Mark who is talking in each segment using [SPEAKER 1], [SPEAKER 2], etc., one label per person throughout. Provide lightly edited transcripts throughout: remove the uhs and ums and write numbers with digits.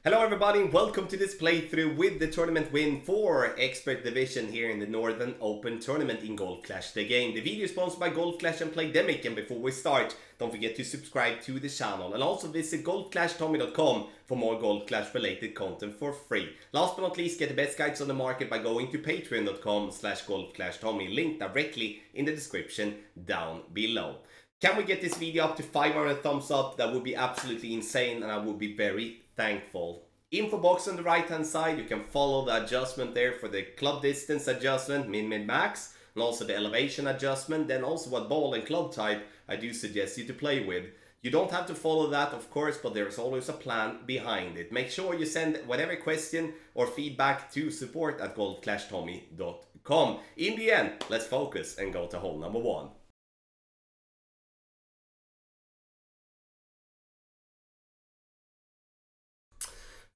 [SPEAKER 1] Hello everybody, welcome to this playthrough with the tournament win for Expert Division here in the Northern Open Tournament in Golf Clash the game. The video is sponsored by Golf Clash and Playdemic, and before we start, don't forget to subscribe to the channel and also visit golfclashtommy.com for more Golf Clash related content for free. Last but not least, get the best guides on the market by going to patreon.com/golfclashtommy, link directly in the description down below. Can we get this video up to 500 thumbs up? That would be absolutely insane and I would be very thankful. Info box on the right hand side, you can follow the adjustment there for the club distance adjustment, min, max, and also the elevation adjustment, then also what ball and club type I do suggest you to play with. You don't have to follow that, of course, but there is always a plan behind it. Make sure you send whatever question or feedback to support@golfclashtommy.com. In the end, let's focus and go to hole number 1.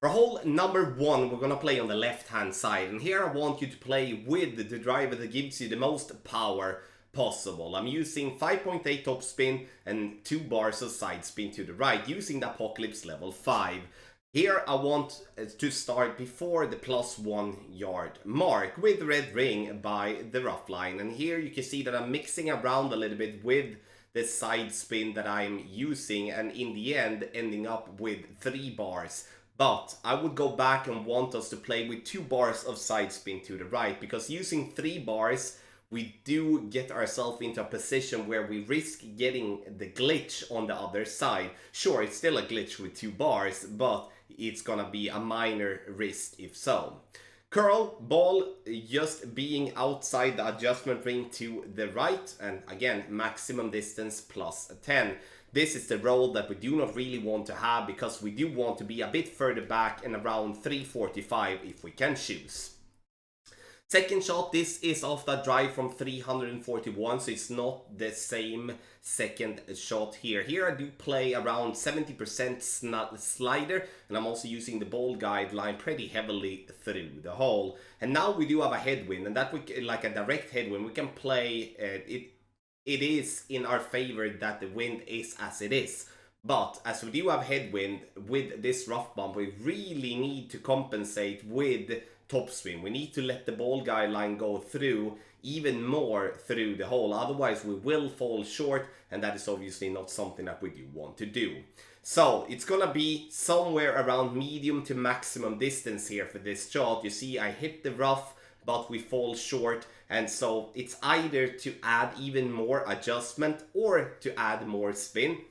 [SPEAKER 1] For hole number 1, we're going to play on the left hand side, and here I want you to play with the driver that gives you the most power possible. I'm using 5.8 topspin and 2 bars of side spin to the right using the Apocalypse level 5. Here I want to start before the +1 yard mark with red ring by the rough line, and here you can see that I'm mixing around a little bit with the side spin that I'm using, and in the end ending up with 3 bars. But I would go back and want us to play with 2 bars of side spin to the right, because using 3 bars we do get ourselves into a position where we risk getting the glitch on the other side. Sure, it's still a glitch with 2 bars, but it's gonna be a minor risk if so. Curl, ball just being outside the adjustment ring to the right, and again maximum distance +10. This is the roll that we do not really want to have, because we do want to be a bit further back and around 345 if we can choose. Second shot, this is off that drive from 341, so it's not the same second shot here. Here I do play around 70% slider, and I'm also using the ball guideline pretty heavily through the hole. And now we do have a headwind, and that we like a direct headwind. We can play it is in our favor that the wind is as it is. But as we do have headwind with this rough bump, we really need to compensate with topspin. We need to let the ball guideline go through even more through the hole. Otherwise we will fall short, and that is obviously not something that we do want to do. So it's gonna be somewhere around medium to maximum distance here for this shot. You see I hit the rough, but we fall short, and so it's either to add even more adjustment or to add more spin.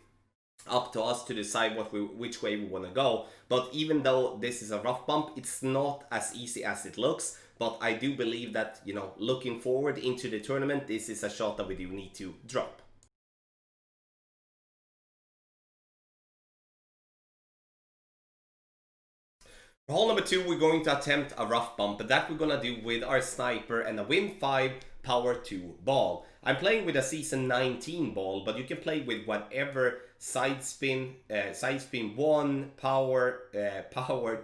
[SPEAKER 1] Up to us to decide which way we want to go. But even though this is a rough bump, it's not as easy as it looks. But I do believe that, you know, looking forward into the tournament, this is a shot that we do need to drop. For hole number 2, we're going to attempt a rough bump, but that we're going to do with our sniper and a Win 5 Power 2 ball. I'm playing with a Season 19 ball, but you can play with whatever side spin 1, power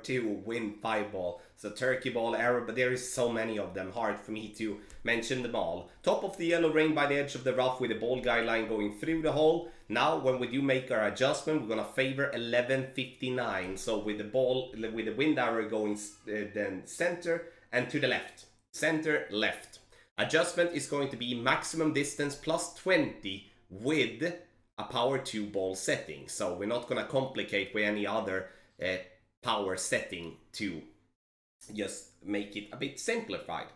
[SPEAKER 1] 2, Win 5 ball. So turkey ball, arrow, but there is so many of them, hard for me to mention them all. Top of the yellow ring by the edge of the rough with the ball guideline going through the hole. Now when we do make our adjustment, we're gonna favor 1159. So with the ball, with the wind arrow going then center and to the left, center, left. Adjustment is going to be maximum distance +20 with a power 2 ball setting. So we're not gonna complicate with any other power setting to just make it a bit simplified.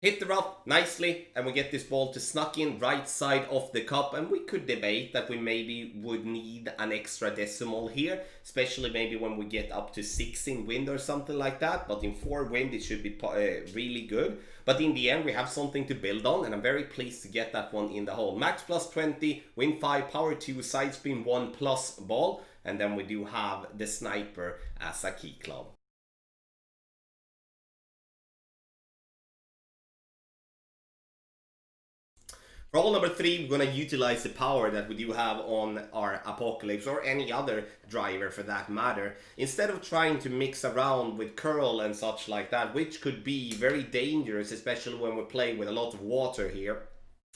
[SPEAKER 1] Hit the rough nicely, and we get this ball to snuck in right side of the cup, and we could debate that we maybe would need an extra decimal here, especially maybe when we get up to 6 in wind or something like that, but in 4 wind it should be really good. But in the end we have something to build on, and I'm very pleased to get that one in the hole. Max +20, Win 5, Power 2, side spin 1 plus ball, and then we do have the sniper as a key club. For hole number 3, we're going to utilize the power that we do have on our Apocalypse, or any other driver for that matter. Instead of trying to mix around with curl and such like that, which could be very dangerous, especially when we play with a lot of water here,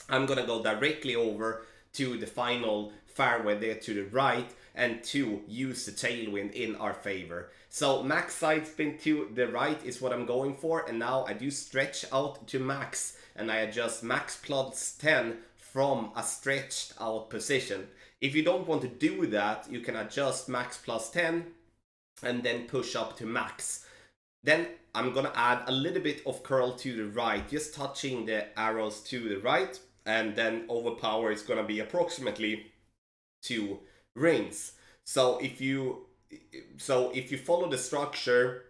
[SPEAKER 1] I'm going to go directly over to the final fairway there to the right, and 2, use the tailwind in our favor. So max side spin to the right is what I'm going for, and now I do stretch out to max, and I adjust max plus 10 from a stretched out position. If you don't want to do that, you can adjust max plus 10 and then push up to max. Then I'm gonna add a little bit of curl to the right, just touching the arrows to the right, and then overpower is gonna be approximately 2 rings. So if you follow the structure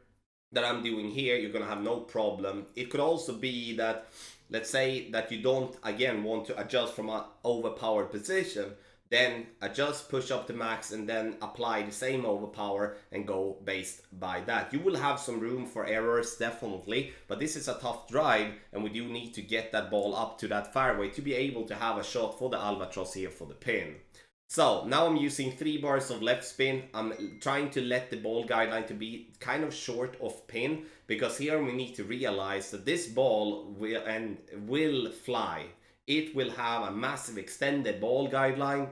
[SPEAKER 1] that I'm doing here, you're gonna have no problem. It could also be that, let's say that you don't again want to adjust from an overpowered position, then adjust, push up to max, and then apply the same overpower and go based by that. You will have some room for errors, definitely, but this is a tough drive, and we do need to get that ball up to that fairway to be able to have a shot for the albatross here for the pin. So now I'm using 3 bars of left spin. I'm trying to let the ball guideline to be kind of short of pin, because here we need to realize that this ball will fly. It will have a massive extended ball guideline,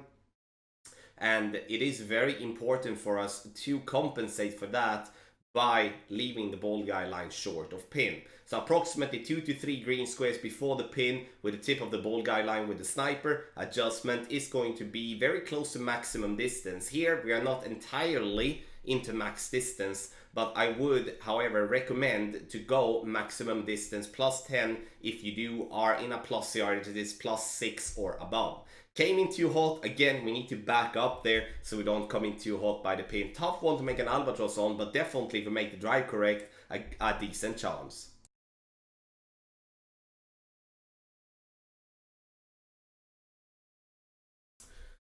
[SPEAKER 1] and it is very important for us to compensate for that by leaving the ball guideline short of pin. So approximately 2 to 3 green squares before the pin with the tip of the ball guideline with the sniper. Adjustment is going to be very close to maximum distance. Here we are not entirely into max distance, but I would, however, recommend to go maximum distance plus 10 if you are in a plus yardage that is plus 6 or above. Came in too hot, again we need to back up there so we don't come in too hot by the pin. Tough one to make an albatross on, but definitely if we make the drive correct, a decent chance.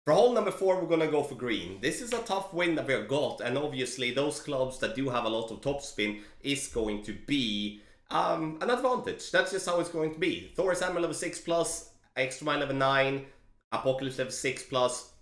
[SPEAKER 1] For hole number 4, we're gonna go for green. This is a tough wind that we've got, and obviously those clubs that do have a lot of topspin is going to be an advantage. That's just how it's going to be. Thor's Hammer level 6 plus, Extra Mile level 9, Apocalypse level 6 plus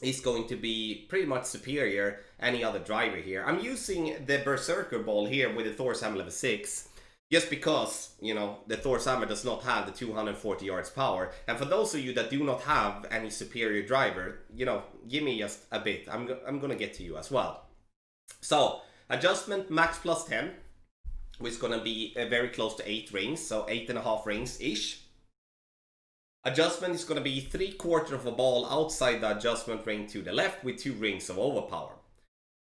[SPEAKER 1] is going to be pretty much superior any other driver here. I'm using the Berserker ball here with the Thor's Hammer level 6. Just because, you know, the Thor's Hammer does not have the 240 yards power. And for those of you that do not have any superior driver, you know, give me just a bit. I'm gonna get to you as well. So, adjustment max plus 10, which is gonna be very close to 8 rings, so 8.5 rings-ish. Adjustment is gonna be 3/4 of a ball outside the adjustment ring to the left with 2 rings of overpower.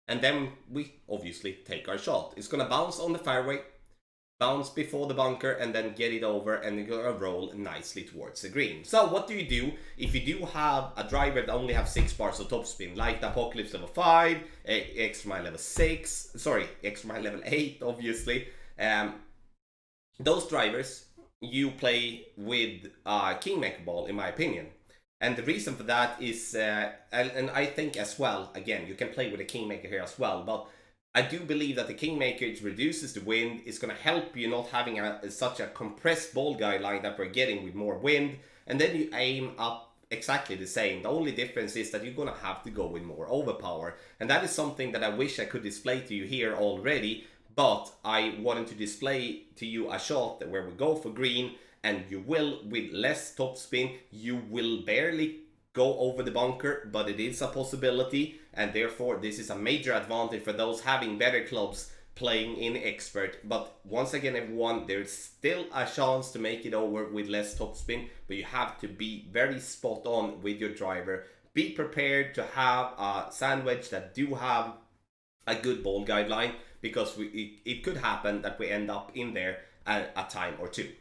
[SPEAKER 1] And then we obviously take our shot. It's gonna bounce on the fairway, bounce before the bunker, and then get it over, and you're gonna roll nicely towards the green. So what do you do if you do have a driver that only have 6 bars of topspin, like the Apocalypse level 5, Extra Mile level 6, sorry, Extra Mile level 8, obviously. Those drivers, you play with a Kingmaker ball, in my opinion. And the reason for that is, and I think as well, again, you can play with a Kingmaker here as well, but I do believe that the Kingmaker, it reduces the wind. It's going to help you not having such a compressed ball guideline that we're getting with more wind. And then you aim up exactly the same. The only difference is that you're going to have to go with more overpower. And that is something that I wish I could display to you here already. But I wanted to display to you a shot where we go for green, and you will, with less topspin, you will barely go over the bunker, but it is a possibility, and therefore this is a major advantage for those having better clubs playing in expert. But once again, everyone, there's still a chance to make it over with less topspin, but you have to be very spot on with your driver. Be prepared to have a sandwich that do have a good ball guideline, because it could happen that we end up in there a time or two.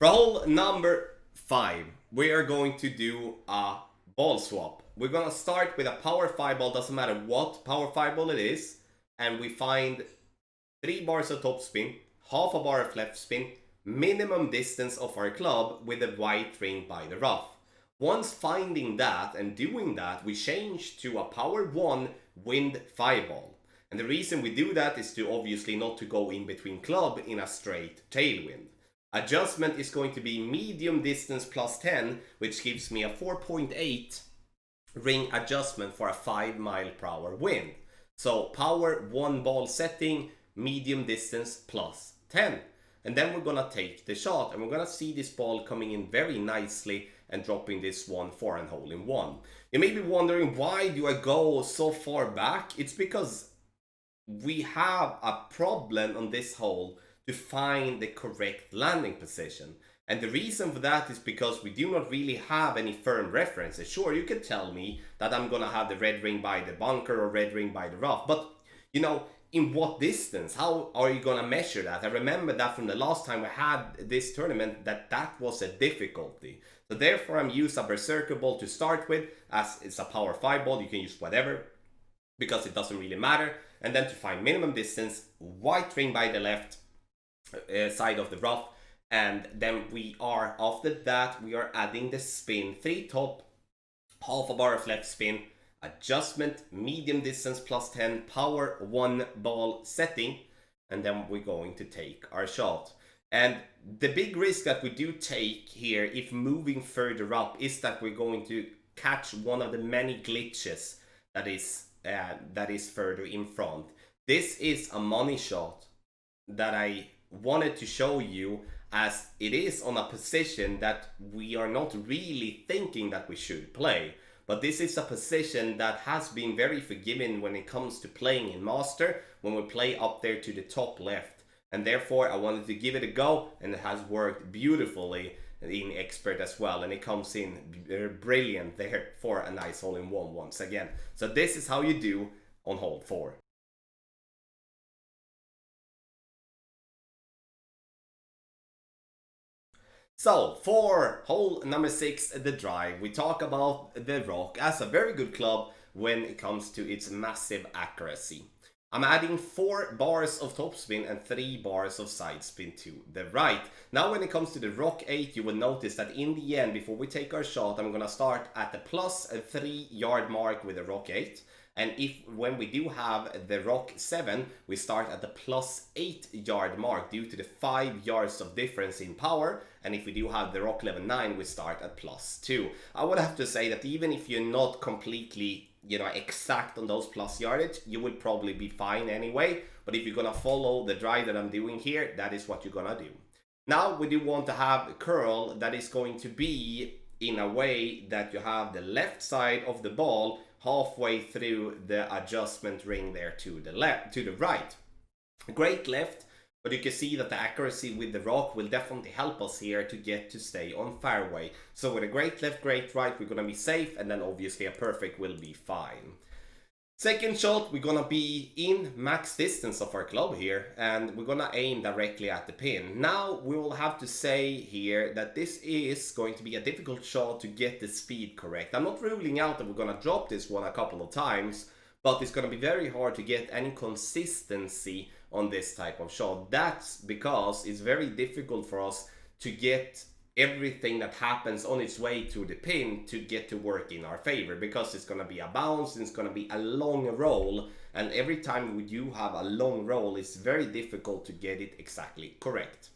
[SPEAKER 1] For hole number 5, we are going to do a ball swap. We're going to start with a power 5 ball, doesn't matter what power 5 ball it is, and we find 3 bars of top spin, half a bar of left spin, minimum distance of our club with a white ring by the rough. Once finding that and doing that, we change to a power 1 wind 5 ball. And the reason we do that is to obviously not to go in between club in a straight tailwind. Adjustment is going to be medium distance plus 10, which gives me a 4.8 ring adjustment for a 5 mile per hour wind. So power 1 ball setting, medium distance plus 10. and then we're gonna take the shot, and we're gonna see this ball coming in very nicely and dropping this one for an hole in one. You may be wondering, why do I go so far back? It's because we have a problem on this hole to find the correct landing position. And the reason for that is because we do not really have any firm references. Sure, you could tell me that I'm gonna have the red ring by the bunker or red ring by the rough, but you know, in what distance? How are you gonna measure that? I remember that from the last time we had this tournament, that was a difficulty. So therefore I'm using a berserker ball to start with, as it's a power 5 ball. You can use whatever, because it doesn't really matter. And then to find minimum distance, white ring by the left side of the rough. And then we are, after that, we are adding the spin, 3 top, half a bar of left spin, adjustment, medium distance plus 10, power 1 ball setting, and then we're going to take our shot. And the big risk that we do take here, if moving further up, is that we're going to catch one of the many glitches that is further in front. This is a money shot that I wanted to show you, as it is on a position that we are not really thinking that we should play. But this is a position that has been very forgiving when it comes to playing in Master, when we play up there to the top left. And therefore I wanted to give it a go, and it has worked beautifully in Expert as well. And it comes in brilliant there for a nice hole-in-one once again. So this is how you do on hole 4. So, for hole number 6, the drive, we talk about the rock as a very good club when it comes to its massive accuracy. I'm adding 4 bars of topspin and 3 bars of side spin to the right. Now when it comes to the rock 8, you will notice that in the end, before we take our shot, I'm gonna start at the plus 3 yard mark with the rock 8. And when we do have the rock 7, we start at the plus 8 yard mark due to the 5 yards of difference in power. And if we do have the rock level 9, we start at plus 2. I would have to say that even if you're not completely, exact on those plus yardage, you will probably be fine anyway. But if you're gonna follow the drive that I'm doing here, that is what you're gonna do. Now we do want to have a curl that is going to be in a way that you have the left side of the ball halfway through the adjustment ring there to the right. Great left, but you can see that the accuracy with the rock will definitely help us here to stay on fairway. So with a great left, great right, we're gonna be safe, and then obviously a perfect will be fine. Second shot, we're gonna be in max distance of our club here, and we're gonna aim directly at the pin. Now we will have to say here that this is going to be a difficult shot to get the speed correct. I'm not ruling out that we're gonna drop this one a couple of times, but it's gonna be very hard to get any consistency on this type of shot. That's because it's very difficult for us to get everything that happens on its way to the pin to get to work in our favor, because it's going to be a bounce and it's going to be a long roll, and every time we do have a long roll, it's very difficult to get it exactly correct.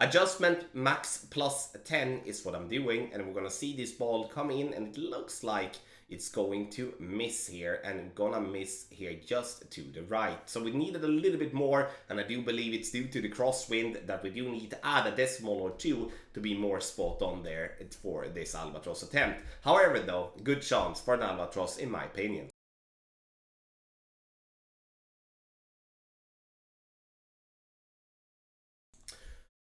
[SPEAKER 1] Adjustment max plus 10 is what I'm doing, and we're going to see this ball come in, and it looks like it's going to miss here, and gonna miss here just to the right. So we needed a little bit more, and I do believe it's due to the crosswind that we do need to add a decimal or 2 to be more spot on there for this albatross attempt. However though, good chance for an albatross in my opinion.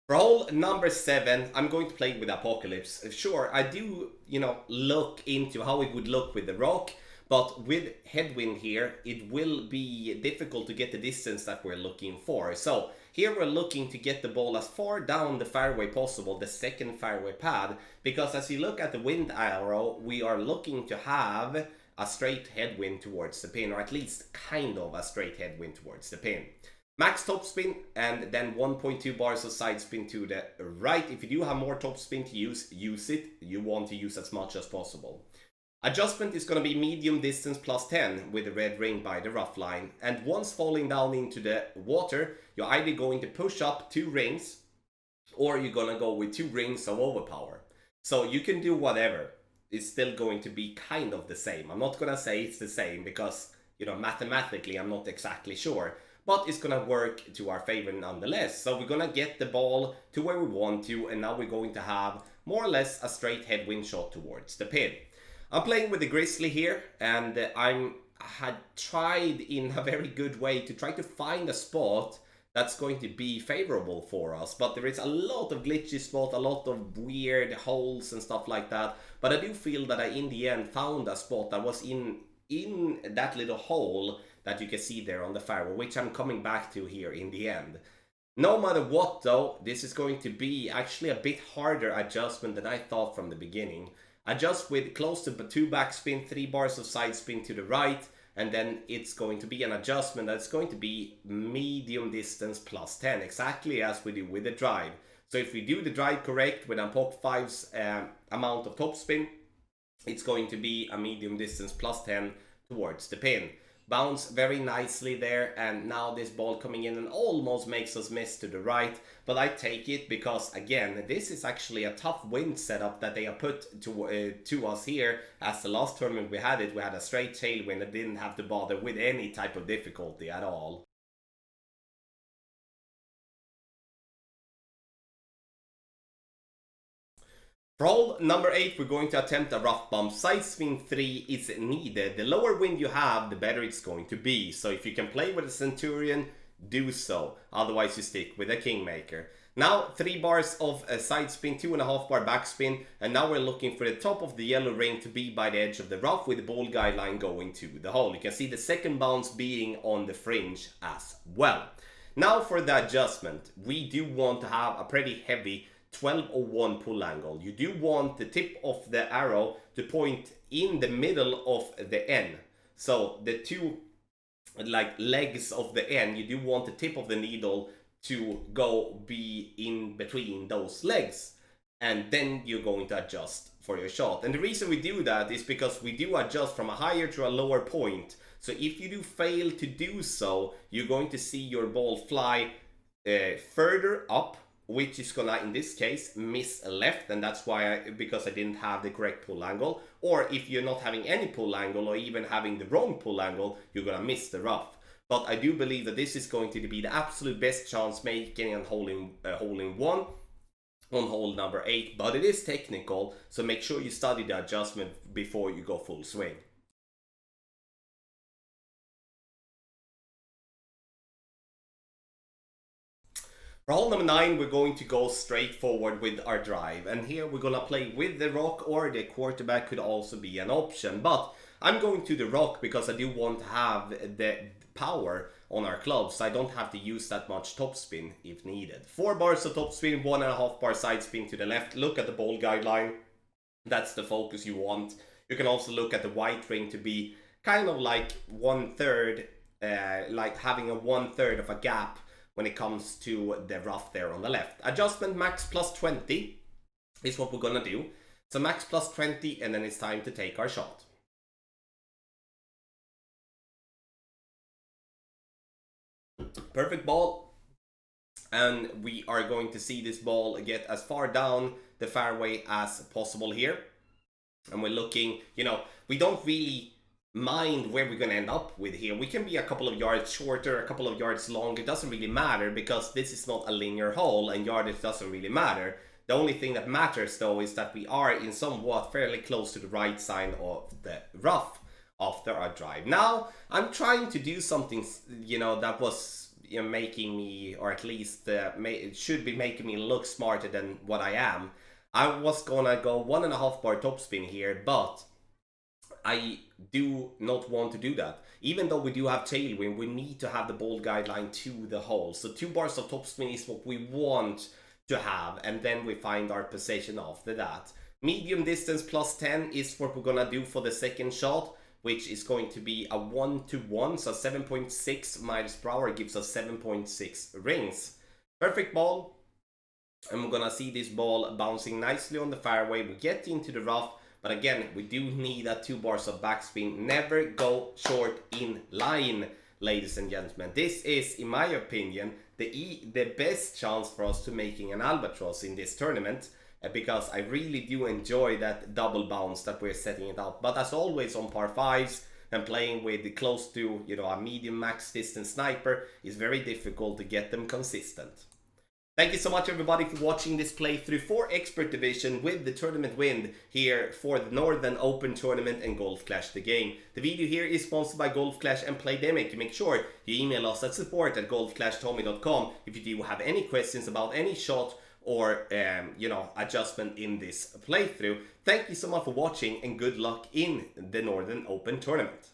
[SPEAKER 1] For hole number 7, I'm going to play with Apocalypse. Sure, I do, look into how it would look with the rock, but with headwind here, it will be difficult to get the distance that we're looking for. So here we're looking to get the ball as far down the fairway possible, the second fairway pad, because as you look at the wind arrow, we are looking to have a straight headwind towards the pin, or at least kind of a straight headwind towards the pin. Max topspin, and then 1.2 bars of side spin to the right. If you do have more topspin to use it. You want to use as much as possible. Adjustment is going to be medium distance plus 10 with the red ring by the rough line. And once falling down into the water, you're either going to push up 2 rings, or you're going to go with 2 rings of overpower. So you can do whatever. It's still going to be kind of the same. I'm not going to say it's the same because, mathematically I'm not exactly sure. but it's gonna work to our favor nonetheless. So we're gonna get the ball to where we want to, and now we're going to have more or less a straight headwind shot towards the pin. I'm playing with the Grizzly here, and I had tried in a very good way to try to find a spot that's going to be favorable for us, but there is a lot of glitchy spots, a lot of weird holes and stuff like that. But I do feel that I in the end found a spot that was in that little hole that you can see there on the fairway, which I'm coming back to here in the end. No matter what though, this is going to be actually a bit harder adjustment than I thought from the beginning. Adjust with close to 2 backspin, 3 bars of side spin to the right, and then it's going to be an adjustment that's going to be medium distance plus 10, exactly as we do with the drive. So if we do the drive correct with Unpock 5's amount of topspin, it's going to be a medium distance plus 10 towards the pin. Bounce very nicely there, and now this ball coming in and almost makes us miss to the right, but I take it because again this is actually a tough wind setup that they have put to us here. As the last tournament we had a straight tailwind that didn't have to bother with any type of difficulty at all. For hole number 8, we're going to attempt a rough bump. Side spin 3 is needed. The lower wind you have, the better it's going to be. So if you can play with a Centurion, do so. Otherwise you stick with a Kingmaker. Now 3 bars of a side spin, 2.5 bar backspin, and now we're looking for the top of the yellow ring to be by the edge of the rough with the ball guideline going to the hole. You can see the second bounce being on the fringe as well. Now for the adjustment, we do want to have a pretty heavy 1201 pull angle. You do want the tip of the arrow to point in the middle of the N. So the two legs of the N, you do want the tip of the needle to be in between those legs, and then you're going to adjust for your shot. And the reason we do that is because we do adjust from a higher to a lower point. So if you do fail to do so, you're going to see your ball fly further up, which is gonna, in this case, miss left, and that's why because I didn't have the correct pull angle. Or if you're not having any pull angle, or even having the wrong pull angle, you're gonna miss the rough. But I do believe that this is going to be the absolute best chance making a hole in one on hole number 8. But it is technical, so make sure you study the adjustment before you go full swing. For hole number 9, we're going to go straight forward with our drive, and here we're gonna play with the rock, or the quarterback could also be an option, but I'm going to the rock because I do want to have the power on our clubs, so I don't have to use that much topspin if needed. 4 bars of topspin, 1.5 bar side spin to the left. Look at the ball guideline, that's the focus you want. You can also look at the white ring to be kind of like 1/3, like having a 1/3 of a gap when it comes to the rough there on the left. Adjustment max plus 20 is what we're gonna do. So max plus 20, and then it's time to take our shot. Perfect ball. And we are going to see this ball get as far down the fairway as possible here. And we're looking, you know, we don't really mind where we're going to end up with here. We can be a couple of yards shorter, a couple of yards long. It doesn't really matter because this is not a linear hole and yardage doesn't really matter. The only thing that matters though is that we are in somewhat fairly close to the right side of the rough after our drive. Now I'm trying to do something, you know, that was, you know, making me, or at least it should be making me look smarter than what I am. I was gonna go 1.5 bar topspin here, but I do not want to do that. Even though we do have tailwind, we need to have the ball guideline to the hole. So 2 bars of topspin is what we want to have, and then we find our position after that. Medium distance plus 10 is what we're gonna do for the second shot, which is going to be a 1-to-1, so 7.6 miles per hour gives us 7.6 rings. Perfect ball, and we're gonna see this ball bouncing nicely on the fairway. We get into the rough, but again, we do need a 2 bars of backspin. Never go short in line, ladies and gentlemen. This is, in my opinion, the best chance for us to making an albatross in this tournament, because I really do enjoy that double bounce that we're setting it up. But as always on par 5s, and playing with close to, a medium max distance sniper is very difficult to get them consistent. Thank you so much everybody for watching this playthrough for Expert Division with the tournament win here for the Northern Open Tournament and Golf Clash the game. The video here is sponsored by Golf Clash and Playdemic. Make sure you email us at support@golfclashtommy.com if you do have any questions about any shot or adjustment in this playthrough. Thank you so much for watching and good luck in the Northern Open Tournament.